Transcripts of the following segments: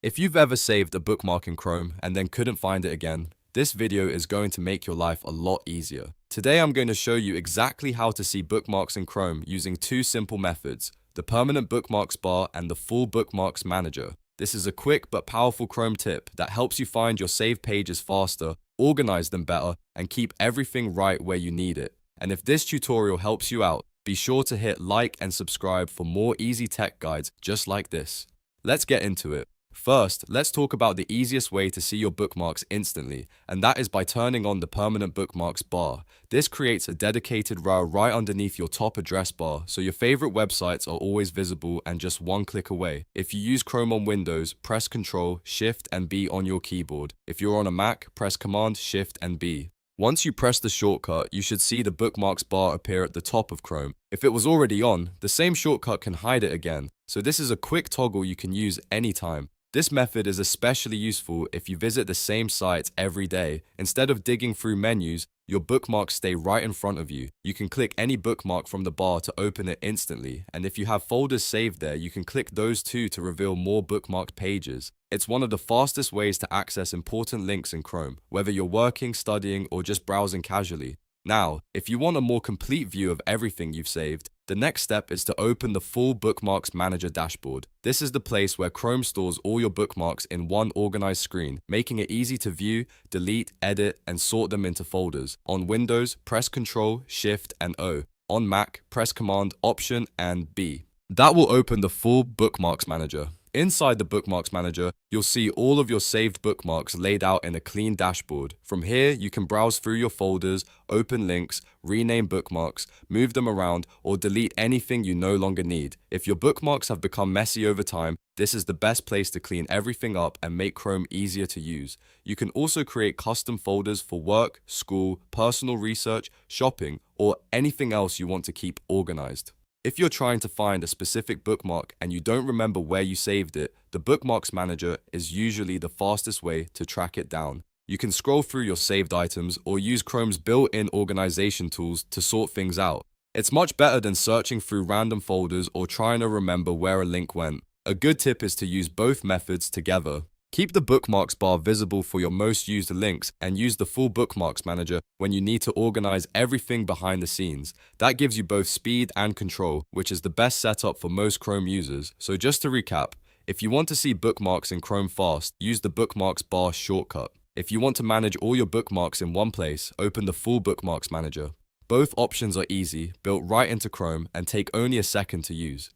If you've ever saved a bookmark in Chrome and then couldn't find it again, this video is going to make your life a lot easier. Today I'm going to show you exactly how to see bookmarks in Chrome using two simple methods, the permanent bookmarks bar and the full Bookmarks Manager. This is a quick but powerful Chrome tip that helps you find your saved pages faster, organize them better, and keep everything right where you need it. And if this tutorial helps you out, be sure to hit like and subscribe for more easy tech guides just like this. Let's get into it. First, let's talk about the easiest way to see your bookmarks instantly, and that is by turning on the permanent bookmarks bar. This creates a dedicated row right underneath your top address bar, so your favorite websites are always visible and just one click away. If you use Chrome on Windows, press Ctrl, Shift, and B on your keyboard. If you're on a Mac, press Command, Shift, and B. Once you press the shortcut, you should see the bookmarks bar appear at the top of Chrome. If it was already on, the same shortcut can hide it again, so this is a quick toggle you can use anytime. This method is especially useful if you visit the same sites every day. Instead of digging through menus, your bookmarks stay right in front of you. You can click any bookmark from the bar to open it instantly, and if you have folders saved there, you can click those too to reveal more bookmarked pages. It's one of the fastest ways to access important links in Chrome, whether you're working, studying, or just browsing casually. Now, if you want a more complete view of everything you've saved, the next step is to open the full Bookmarks Manager dashboard. This is the place where Chrome stores all your bookmarks in one organized screen, making it easy to view, delete, edit, and sort them into folders. On Windows, press Ctrl, Shift, and O. On Mac, press Command, Option, and B. That will open the full Bookmarks Manager. Inside the Bookmarks Manager, you'll see all of your saved bookmarks laid out in a clean dashboard. From here, you can browse through your folders, open links, rename bookmarks, move them around, or delete anything you no longer need. If your bookmarks have become messy over time, this is the best place to clean everything up and make Chrome easier to use. You can also create custom folders for work, school, personal research, shopping, or anything else you want to keep organized. If you're trying to find a specific bookmark and you don't remember where you saved it, the Bookmarks Manager is usually the fastest way to track it down. You can scroll through your saved items or use Chrome's built-in organization tools to sort things out. It's much better than searching through random folders or trying to remember where a link went. A good tip is to use both methods together. Keep the bookmarks bar visible for your most used links and use the full Bookmarks Manager when you need to organize everything behind the scenes. That gives you both speed and control, which is the best setup for most Chrome users. So just to recap, if you want to see bookmarks in Chrome fast, use the bookmarks bar shortcut. If you want to manage all your bookmarks in one place, open the full Bookmarks Manager. Both options are easy, built right into Chrome, and take only a second to use.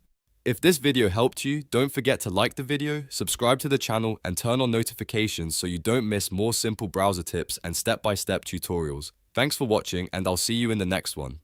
If this video helped you, don't forget to like the video, subscribe to the channel, and turn on notifications so you don't miss more simple browser tips and step-by-step tutorials. Thanks for watching, and I'll see you in the next one.